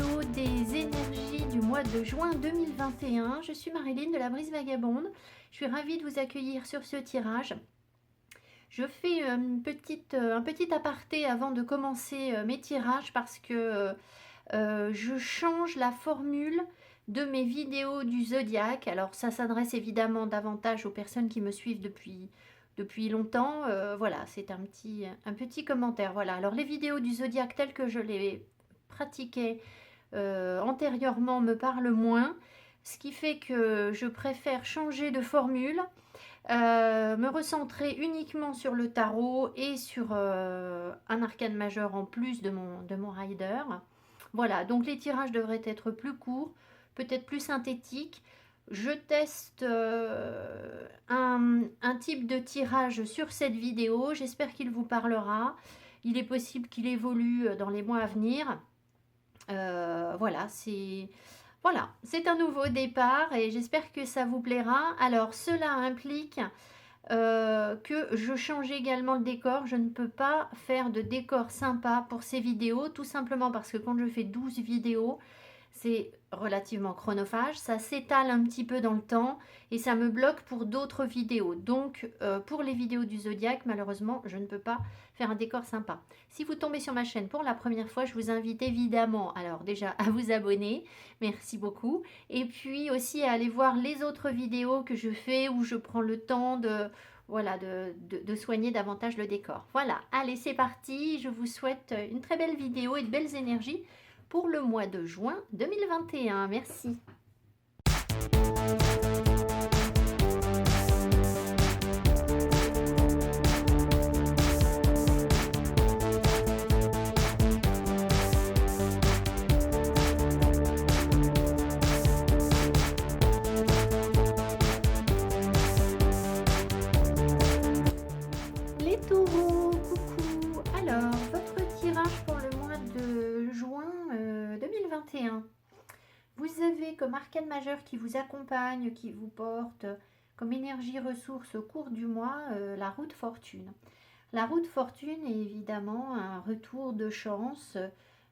vidéo des énergies du mois de juin 2021. Je suis Marilyn de la Brise Vagabonde. Je suis ravie de vous accueillir sur ce tirage. Je fais un petit aparté avant de commencer mes tirages parce que je change la formule de mes vidéos du zodiaque. Alors ça s'adresse évidemment davantage aux personnes qui me suivent depuis longtemps. Voilà, c'est un petit commentaire. Voilà, alors les vidéos du zodiaque telles que je les pratiquais antérieurement me parlent moins, ce qui fait que je préfère changer de formule, me recentrer uniquement sur le tarot et sur un arcane majeur en plus de mon rider. Voilà, donc les tirages devraient être plus courts, peut-être plus synthétiques. Je teste un type de tirage sur cette vidéo, j'espère qu'il vous parlera. Il est possible qu'il évolue dans les mois à venir. Voilà, c'est un nouveau départ et j'espère que ça vous plaira. Alors, cela implique que je change également le décor. Je ne peux pas faire de décor sympa pour ces vidéos, tout simplement parce que quand je fais 12 vidéos, c'est relativement chronophage, ça s'étale un petit peu dans le temps et ça me bloque pour d'autres vidéos. Donc pour les vidéos du zodiaque, malheureusement, je ne peux pas faire un décor sympa. Si vous tombez sur ma chaîne pour la première fois, je vous invite évidemment, alors déjà à vous abonner, merci beaucoup, et puis aussi à aller voir les autres vidéos que je fais où je prends le temps voilà, de soigner davantage le décor. Voilà, allez, c'est parti, je vous souhaite une très belle vidéo et de belles énergies pour le mois de juin 2021. Merci. Les taureaux, coucou. Alors, votre tirage pour le mois de juin 2021. Vous avez comme arcane majeur qui vous accompagne, qui vous porte comme énergie ressource au cours du mois, la roue de fortune. La roue de fortune est évidemment un retour de chance,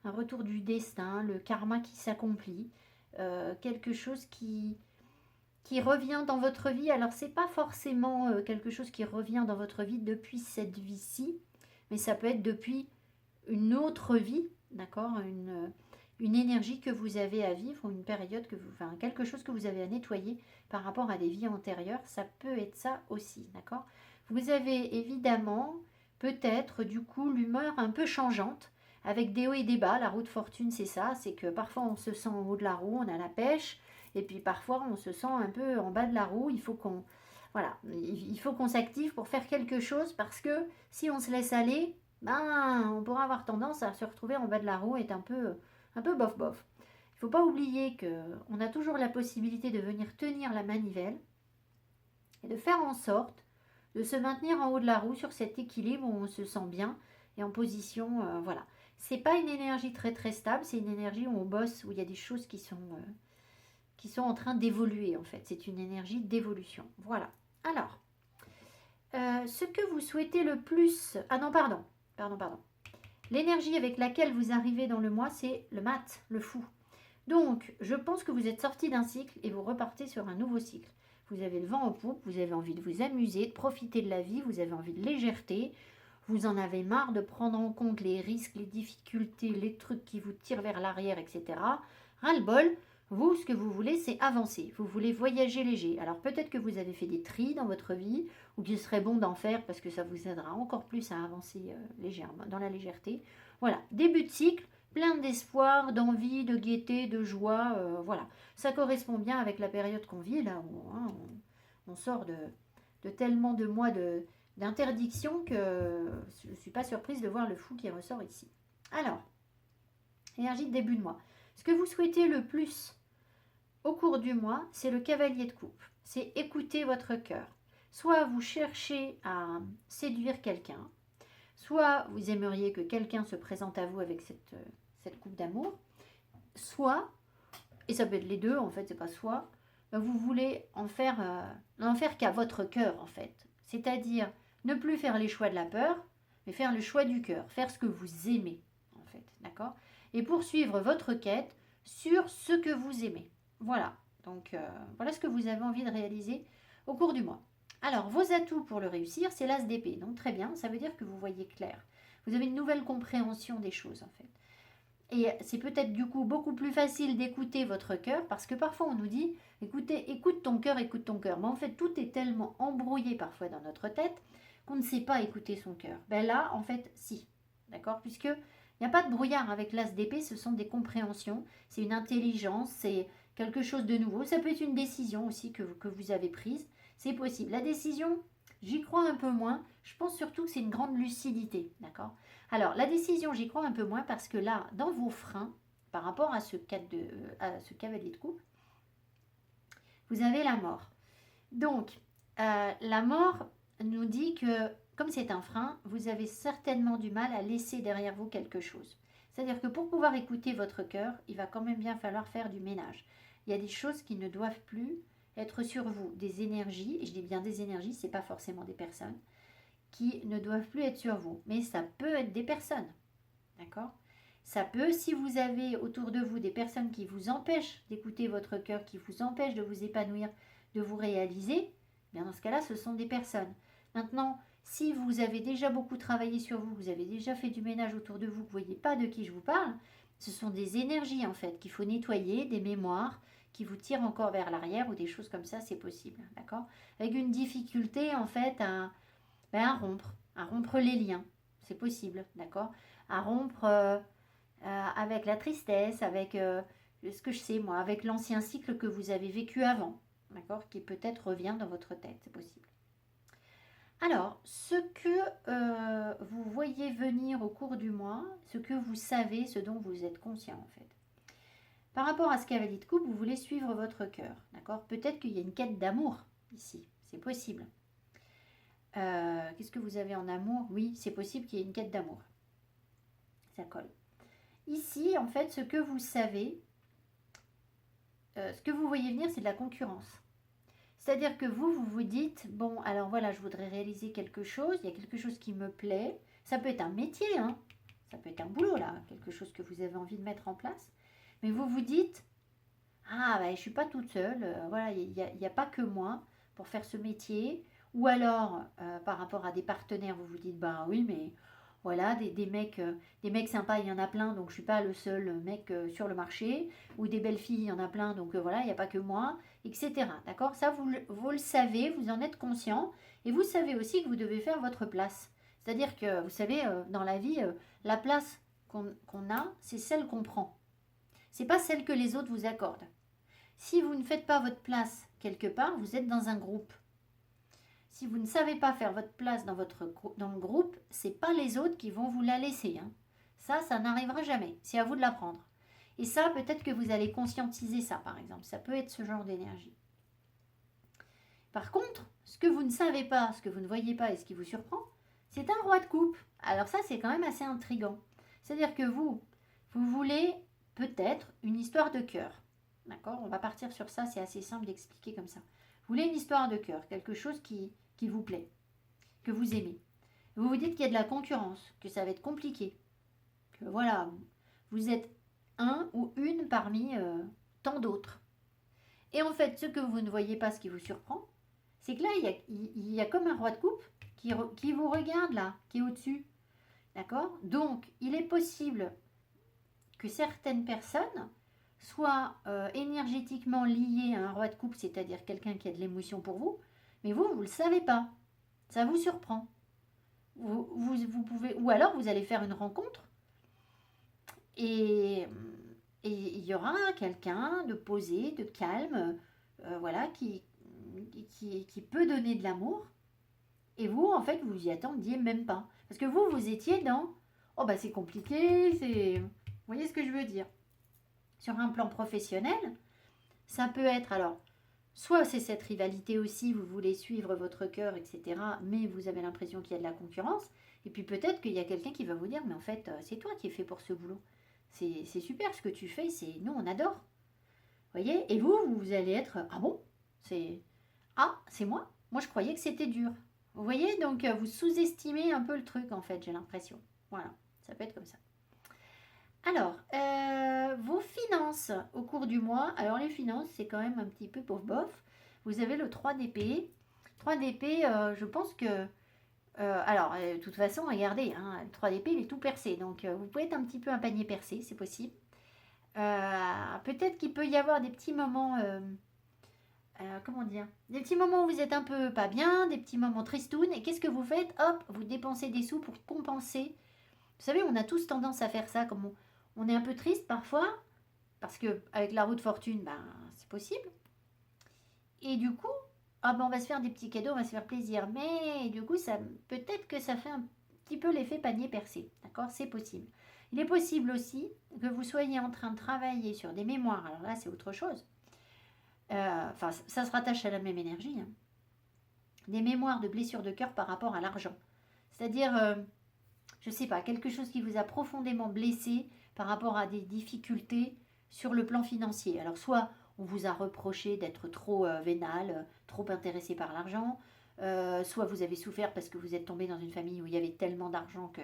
un retour du destin, le karma qui s'accomplit, quelque chose qui revient dans votre vie. Alors, c'est pas forcément quelque chose qui revient dans votre vie depuis cette vie-ci, mais ça peut être depuis une autre vie, d'accord, une énergie que vous avez à vivre, ou une période enfin, quelque chose que vous avez à nettoyer par rapport à des vies antérieures, ça peut être ça aussi, d'accord. Vous avez évidemment, peut-être, du coup, l'humeur un peu changeante, avec des hauts et des bas. La roue de fortune, c'est ça, c'est que parfois on se sent en haut de la roue, on a la pêche, et puis parfois on se sent un peu en bas de la roue, voilà, il faut qu'on s'active pour faire quelque chose, parce que si on se laisse aller, ben, on pourra avoir tendance à se retrouver en bas de la roue et être un peu bof bof. Il ne faut pas oublier qu'on a toujours la possibilité de venir tenir la manivelle et de faire en sorte de se maintenir en haut de la roue sur cet équilibre où on se sent bien et en position, voilà. C'est pas une énergie très très stable, c'est une énergie où on bosse, où il y a des choses qui sont en train d'évoluer en fait. C'est une énergie d'évolution. Voilà. Alors, ce que vous souhaitez le plus... Ah non, pardon. L'énergie avec laquelle vous arrivez dans le mois, c'est le mat, le fou. Donc, je pense que vous êtes sorti d'un cycle et vous repartez sur un nouveau cycle. Vous avez le vent en poupe, vous avez envie de vous amuser, de profiter de la vie, vous avez envie de légèreté, vous en avez marre de prendre en compte les risques, les difficultés, les trucs qui vous tirent vers l'arrière, etc. Ras-le-bol, vous, ce que vous voulez, c'est avancer. Vous voulez voyager léger. Alors peut-être que vous avez fait des tris dans votre vie, ou qu'il serait bon d'en faire parce que ça vous aidera encore plus à avancer légèrement, dans la légèreté. Voilà, début de cycle, plein d'espoir, d'envie, de gaieté, de joie. Voilà, ça correspond bien avec la période qu'on vit, là où on sort de tellement de mois d'interdiction que je ne suis pas surprise de voir le fou qui ressort ici. Alors, énergie de début de mois. Ce que vous souhaitez le plus au cours du mois, c'est le cavalier de coupe. C'est écouter votre cœur. Soit vous cherchez à séduire quelqu'un, soit vous aimeriez que quelqu'un se présente à vous avec cette coupe d'amour, soit, et ça peut être les deux en fait, c'est pas soit, vous voulez n'en faire qu'à votre cœur en fait. C'est-à-dire ne plus faire les choix de la peur, mais faire le choix du cœur, faire ce que vous aimez en fait, d'accord. Et poursuivre votre quête sur ce que vous aimez. Voilà, donc voilà ce que vous avez envie de réaliser au cours du mois. Alors, vos atouts pour le réussir, c'est l'as d'épée. Donc très bien, ça veut dire que vous voyez clair. Vous avez une nouvelle compréhension des choses en fait. Et c'est peut-être du coup beaucoup plus facile d'écouter votre cœur parce que parfois on nous dit écoutez, écoute ton cœur, écoute ton cœur. Mais en fait, tout est tellement embrouillé parfois dans notre tête qu'on ne sait pas écouter son cœur. Ben là, en fait, si. D'accord? Puisque il n'y a pas de brouillard avec l'as d'épée, ce sont des compréhensions, c'est une intelligence, c'est quelque chose de nouveau. Ça peut être une décision aussi que vous avez prise. C'est possible. La décision, j'y crois un peu moins. Je pense surtout que c'est une grande lucidité. D'accord? Alors, la décision, j'y crois un peu moins parce que là, dans vos freins, par rapport à ce cavalier de coupe, vous avez la mort. Donc, la mort nous dit que, comme c'est un frein, vous avez certainement du mal à laisser derrière vous quelque chose. C'est-à-dire que pour pouvoir écouter votre cœur, il va quand même bien falloir faire du ménage. Il y a des choses qui ne doivent plus être sur vous, des énergies, et je dis bien des énergies, ce n'est pas forcément des personnes, qui ne doivent plus être sur vous. Mais ça peut être des personnes. D'accord? Ça peut, si vous avez autour de vous des personnes qui vous empêchent d'écouter votre cœur, qui vous empêchent de vous épanouir, de vous réaliser, bien dans ce cas-là, ce sont des personnes. Maintenant, si vous avez déjà beaucoup travaillé sur vous, vous avez déjà fait du ménage autour de vous, vous ne voyez pas de qui je vous parle, ce sont des énergies en fait qu'il faut nettoyer, des mémoires qui vous tirent encore vers l'arrière ou des choses comme ça, c'est possible. D'accord? Avec une difficulté en fait à rompre les liens, c'est possible, d'accord? À rompre avec la tristesse, avec ce que je sais moi, avec l'ancien cycle que vous avez vécu avant, d'accord? Qui peut-être revient dans votre tête, c'est possible. Alors, ce que vous voyez venir au cours du mois, ce que vous savez, ce dont vous êtes conscient en fait. Par rapport à ce cavalier de coupe, vous voulez suivre votre cœur, d'accord? Peut-être qu'il y a une quête d'amour ici, c'est possible. Qu'est-ce que vous avez en amour? Oui, c'est possible qu'il y ait une quête d'amour. Ça colle. Ici, en fait, ce que vous savez, ce que vous voyez venir, c'est de la concurrence. C'est-à-dire que vous vous dites, bon, alors voilà, je voudrais réaliser quelque chose, il y a quelque chose qui me plaît. Ça peut être un métier, hein. Ça peut être un boulot, là, quelque chose que vous avez envie de mettre en place. Mais vous vous dites, ah, ben, je ne suis pas toute seule, voilà, il n'y a pas que moi pour faire ce métier. Ou alors, par rapport à des partenaires, vous vous dites, bah oui, mais voilà, des mecs sympas, il y en a plein, donc je ne suis pas le seul mec sur le marché. Ou des belles filles, il y en a plein, donc voilà, il n'y a pas que moi, etc. D'accord? Ça, vous le savez, vous en êtes conscient. Et vous savez aussi que vous devez faire votre place. C'est-à-dire que, vous savez, dans la vie, la place qu'on a, c'est celle qu'on prend. C'est pas celle que les autres vous accordent. Si vous ne faites pas votre place quelque part, vous êtes dans un groupe. Si vous ne savez pas faire votre place dans le groupe, c'est pas les autres qui vont vous la laisser. Hein. Ça n'arrivera jamais. C'est à vous de l'apprendre. Et ça, peut-être que vous allez conscientiser ça, par exemple. Ça peut être ce genre d'énergie. Par contre, ce que vous ne savez pas, ce que vous ne voyez pas et ce qui vous surprend, c'est un roi de coupe. Alors ça, c'est quand même assez intriguant. C'est-à-dire que vous voulez peut-être une histoire de cœur. D'accord? On va partir sur ça, c'est assez simple d'expliquer comme ça. Vous voulez une histoire de cœur, quelque chose qui vous plaît, que vous aimez. Vous vous dites qu'il y a de la concurrence, que ça va être compliqué, que voilà, vous êtes un ou une parmi tant d'autres. Et en fait, ce que vous ne voyez pas, ce qui vous surprend, c'est que là, il y a comme un roi de coupe qui vous regarde là, qui est au-dessus. D'accord? Donc, il est possible que certaines personnes soient énergétiquement liées à un roi de coupe, c'est-à-dire quelqu'un qui a de l'émotion pour vous, mais vous ne le savez pas. Ça vous surprend. Vous pouvez, ou alors vous allez faire une rencontre et il y aura quelqu'un de posé, de calme, voilà, qui peut donner de l'amour. Et vous, en fait, vous y attendiez même pas. Parce que vous étiez dans, oh bah c'est compliqué, c'est... Vous voyez ce que je veux dire? Sur un plan professionnel, ça peut être, alors, soit c'est cette rivalité aussi, vous voulez suivre votre cœur, etc., mais vous avez l'impression qu'il y a de la concurrence, et puis peut-être qu'il y a quelqu'un qui va vous dire, mais en fait, c'est toi qui es fait pour ce boulot. C'est super ce que tu fais, nous on adore. Vous voyez? Et vous allez être, ah bon? C'est moi? Moi je croyais que c'était dur. Vous voyez? Donc vous sous-estimez un peu le truc en fait, j'ai l'impression. Voilà, ça peut être comme ça. Alors, vos finances, finances au cours du mois, alors les finances, c'est quand même un petit peu pauvre bof. Vous avez le 3 d'épée. 3 d'épée, je pense que... alors, de toute façon, regardez, hein, le 3 d'épée, il est tout percé. Donc, vous pouvez être un petit peu un panier percé, c'est possible. Peut-être qu'il peut y avoir des petits moments... comment dire, des petits moments où vous êtes un peu pas bien, des petits moments tristounes, et qu'est-ce que vous faites? Hop, vous dépensez des sous pour compenser. Vous savez, on a tous tendance à faire ça, comme on est un peu triste parfois, parce que avec la roue de fortune, ben, c'est possible. Et du coup, ah ben, on va se faire des petits cadeaux, on va se faire plaisir. Mais du coup, ça peut-être que ça fait un petit peu l'effet panier percé. D'accord? C'est possible. Il est possible aussi que vous soyez en train de travailler sur des mémoires. Alors là, c'est autre chose. Enfin, ça se rattache à la même énergie. Hein. Des mémoires de blessures de cœur par rapport à l'argent. C'est-à-dire, je ne sais pas, quelque chose qui vous a profondément blessé par rapport à des difficultés sur le plan financier. Alors, soit on vous a reproché d'être trop vénal, trop intéressé par l'argent, soit vous avez souffert parce que vous êtes tombé dans une famille où il y avait tellement d'argent que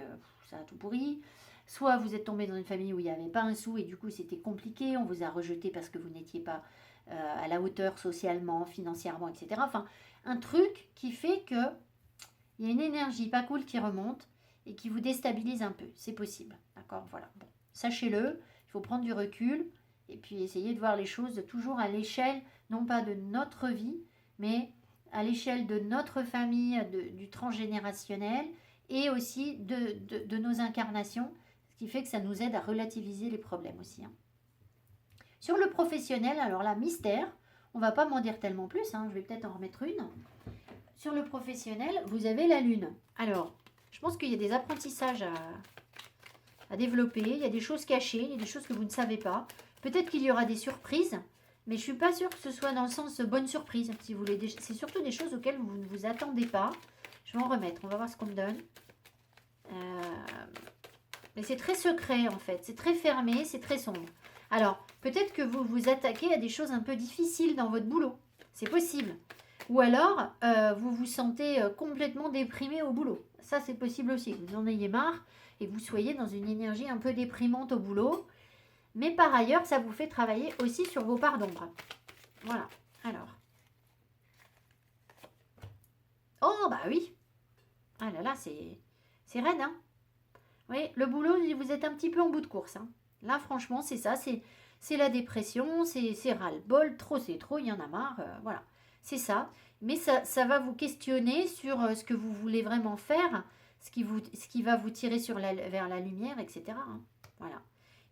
ça a tout pourri, soit vous êtes tombé dans une famille où il n'y avait pas un sou et du coup c'était compliqué, on vous a rejeté parce que vous n'étiez pas à la hauteur socialement, financièrement, etc. Enfin, un truc qui fait que il y a une énergie pas cool qui remonte et qui vous déstabilise un peu. C'est possible. D'accord? Voilà. Bon, sachez-le, il faut prendre du recul et puis essayer de voir les choses toujours à l'échelle, non pas de notre vie, mais à l'échelle de notre famille, du transgénérationnel et aussi de nos incarnations, ce qui fait que ça nous aide à relativiser les problèmes aussi. Hein. Sur le professionnel, alors là, mystère, on va pas m'en dire tellement plus, hein, je vais peut-être en remettre une. Sur le professionnel, vous avez la lune. Alors, je pense qu'il y a des apprentissages à développer, il y a des choses cachées, il y a des choses que vous ne savez pas. Peut-être qu'il y aura des surprises, mais je ne suis pas sûre que ce soit dans le sens bonne surprise, si vous voulez. C'est surtout des choses auxquelles vous ne vous attendez pas. Je vais en remettre, on va voir ce qu'on me donne. Mais c'est très secret en fait, c'est très fermé, c'est très sombre. Alors, peut-être que vous vous attaquez à des choses un peu difficiles dans votre boulot. C'est possible. Ou alors, vous vous sentez complètement déprimé au boulot. Ça, c'est possible aussi. Vous en ayez marre et que vous soyez dans une énergie un peu déprimante au boulot. Mais par ailleurs, ça vous fait travailler aussi sur vos parts d'ombre. Voilà. Alors. Oh, bah oui. Ah là là, c'est raide, hein. Oui, le boulot, vous êtes un petit peu en bout de course. Hein. Là, franchement, c'est ça. C'est la dépression, c'est ras-le-bol. Trop, c'est trop, il y en a marre. Voilà. C'est ça. Mais ça va vous questionner sur ce que vous voulez vraiment faire, ce qui va vous tirer vers la lumière, etc. Hein. Voilà.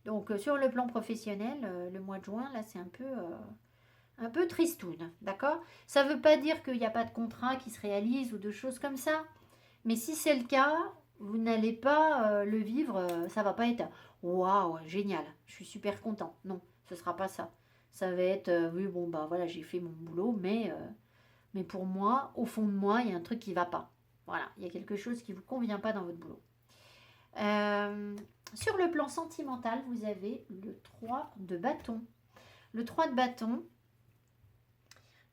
Donc, sur le plan professionnel, le mois de juin, là, c'est un peu tristoun. D'accord? Ça ne veut pas dire qu'il n'y a pas de contrat qui se réalise ou de choses comme ça. Mais si c'est le cas, vous n'allez pas le vivre, ça va pas être waouh, génial, je suis super content. Non, ce sera pas ça. Ça va être oui, bon, bah voilà, j'ai fait mon boulot, mais pour moi, au fond de moi, il y a un truc qui va pas. Voilà, il y a quelque chose qui ne vous convient pas dans votre boulot. Sur le plan sentimental, vous avez le 3 de bâton. Le 3 de bâton,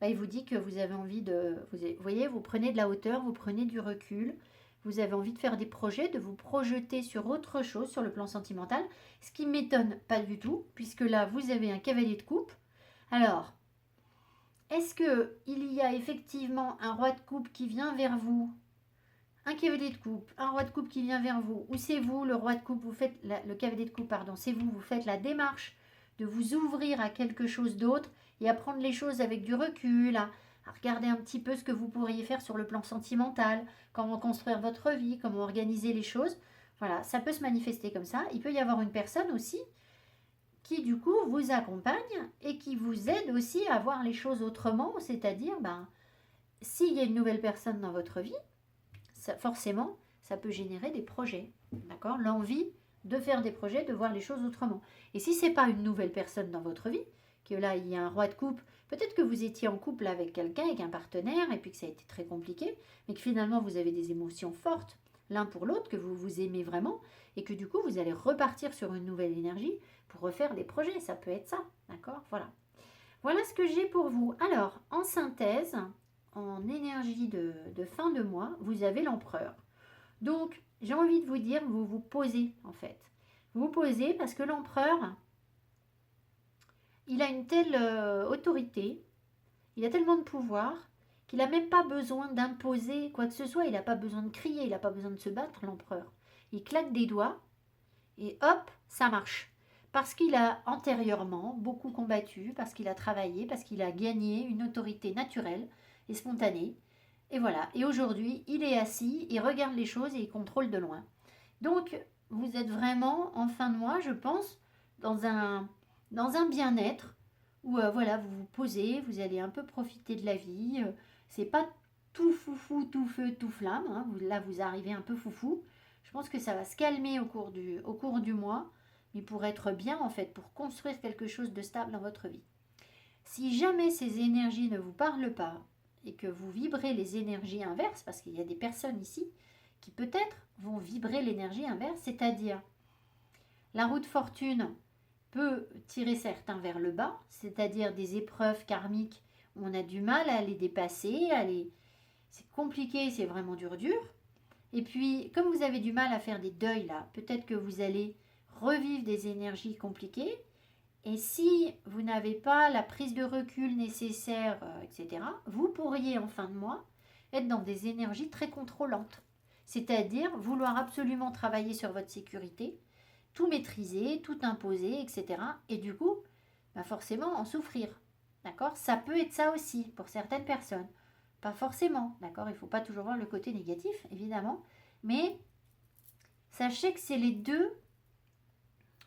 bah, il vous dit que vous avez envie de... Vous voyez, vous prenez de la hauteur, vous prenez du recul, vous avez envie de faire des projets, de vous projeter sur autre chose, sur le plan sentimental, ce qui ne m'étonne pas du tout, puisque là, vous avez un cavalier de coupe. Alors, est-ce qu'il y a effectivement un roi de coupe qui vient vers vous? Un cavalier de coupe, un roi de coupe qui vient vers vous, ou c'est vous, le roi de coupe, vous faites le cavalier de coupe, pardon, c'est vous, vous faites la démarche de vous ouvrir à quelque chose d'autre et à prendre les choses avec du recul, à regarder un petit peu ce que vous pourriez faire sur le plan sentimental, comment construire votre vie, comment organiser les choses. Voilà, ça peut se manifester comme ça. Il peut y avoir une personne aussi qui du coup vous accompagne et qui vous aide aussi à voir les choses autrement, c'est-à-dire, s'il y a une nouvelle personne dans votre vie, forcément, ça peut générer des projets, d'accord? L'envie de faire des projets, de voir les choses autrement. Et si ce n'est pas une nouvelle personne dans votre vie, que là, il y a un roi de coupe, peut-être que vous étiez en couple avec quelqu'un, avec un partenaire, et puis que ça a été très compliqué, mais que finalement, vous avez des émotions fortes l'un pour l'autre, que vous vous aimez vraiment, et que du coup, vous allez repartir sur une nouvelle énergie pour refaire des projets. Ça peut être ça, d'accord? Voilà. Voilà ce que j'ai pour vous. Alors, en synthèse, en énergie de fin de mois, vous avez l'empereur. Donc, j'ai envie de vous dire, vous vous posez en fait. Vous vous posez parce que l'empereur, il a une telle autorité, il a tellement de pouvoir qu'il n'a même pas besoin d'imposer quoi que ce soit, il n'a pas besoin de crier, il n'a pas besoin de se battre, l'empereur. Il claque des doigts et hop, ça marche. Parce qu'il a antérieurement beaucoup combattu, parce qu'il a travaillé, parce qu'il a gagné une autorité naturelle et spontanée. Et voilà. Et aujourd'hui, il est assis, il regarde les choses et il contrôle de loin. Donc, vous êtes vraiment en fin de mois, je pense, dans un bien-être où voilà, vous vous posez, vous allez un peu profiter de la vie. C'est pas tout foufou, tout feu, tout flamme. Hein. Là, vous arrivez un peu foufou. Je pense que ça va se calmer au cours du mois, mais pour être bien, en fait, pour construire quelque chose de stable dans votre vie. Si jamais ces énergies ne vous parlent pas et que vous vibrez les énergies inverses, parce qu'il y a des personnes ici qui peut-être vont vibrer l'énergie inverse, c'est-à-dire la roue de fortune peut tirer certains vers le bas, c'est-à-dire des épreuves karmiques où on a du mal à les dépasser, c'est compliqué, c'est vraiment dur. Et puis, comme vous avez du mal à faire des deuils là, peut-être que vous allez revivre des énergies compliquées. Et si vous n'avez pas la prise de recul nécessaire, etc., vous pourriez en fin de mois être dans des énergies très contrôlantes. C'est-à-dire vouloir absolument travailler sur votre sécurité, tout maîtriser, tout imposer, etc. Et du coup, forcément en souffrir. D'accord? Ça peut être ça aussi pour certaines personnes. Pas forcément, d'accord? Il ne faut pas toujours voir le côté négatif, évidemment. Mais sachez que c'est les deux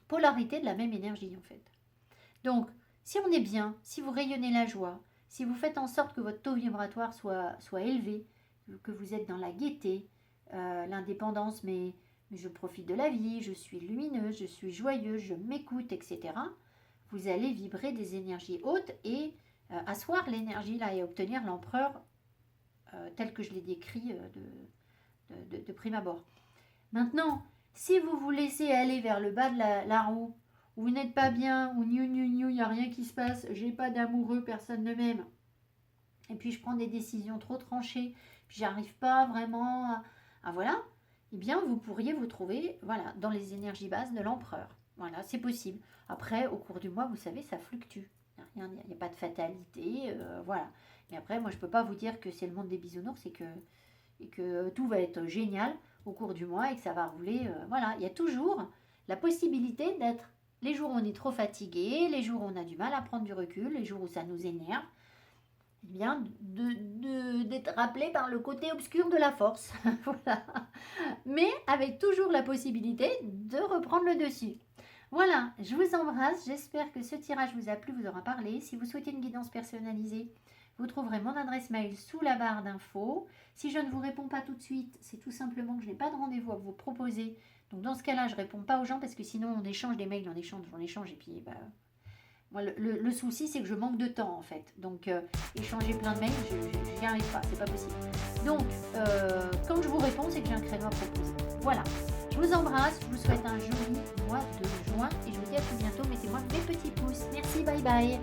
polarités de la même énergie, en fait. Donc, si on est bien, si vous rayonnez la joie, si vous faites en sorte que votre taux vibratoire soit élevé, que vous êtes dans la gaieté, l'indépendance, mais je profite de la vie, je suis lumineuse, je suis joyeuse, je m'écoute, etc., vous allez vibrer des énergies hautes et asseoir l'énergie là et obtenir l'empereur tel que je l'ai décrit de prime abord. Maintenant, si vous vous laissez aller vers le bas de la roue, où vous n'êtes pas bien, où il n'y a rien qui se passe, j'ai pas d'amoureux, personne ne m'aime, et puis je prends des décisions trop tranchées, puis j'arrive pas vraiment à voilà, eh bien vous pourriez vous trouver voilà, dans les énergies basses de l'empereur. Voilà, c'est possible. Après, au cours du mois, vous savez, ça fluctue. Il n'y a pas de fatalité, voilà. Mais après, moi, je ne peux pas vous dire que c'est le monde des bisounours et que tout va être génial au cours du mois et que ça va rouler. Voilà, il y a toujours la possibilité d'être les jours où on est trop fatigué, les jours où on a du mal à prendre du recul, les jours où ça nous énerve, eh bien, d'être rappelé par le côté obscur de la force. Voilà. Mais avec toujours la possibilité de reprendre le dessus. Voilà, je vous embrasse, j'espère que ce tirage vous a plu, vous aura parlé. Si vous souhaitez une guidance personnalisée, vous trouverez mon adresse mail sous la barre d'infos. Si je ne vous réponds pas tout de suite, c'est tout simplement que je n'ai pas de rendez-vous à vous proposer. Donc dans ce cas-là, je ne réponds pas aux gens parce que sinon on échange des mails, on échange et puis moi le souci c'est que je manque de temps en fait. Donc échanger plein de mails, je n'y arrive pas, c'est pas possible. Donc quand je vous réponds, c'est que j'ai un créneau à proposer. Voilà. Je vous embrasse, je vous souhaite un joli mois de juin et je vous dis à très bientôt. Mettez-moi mes petits pouces. Merci, bye bye.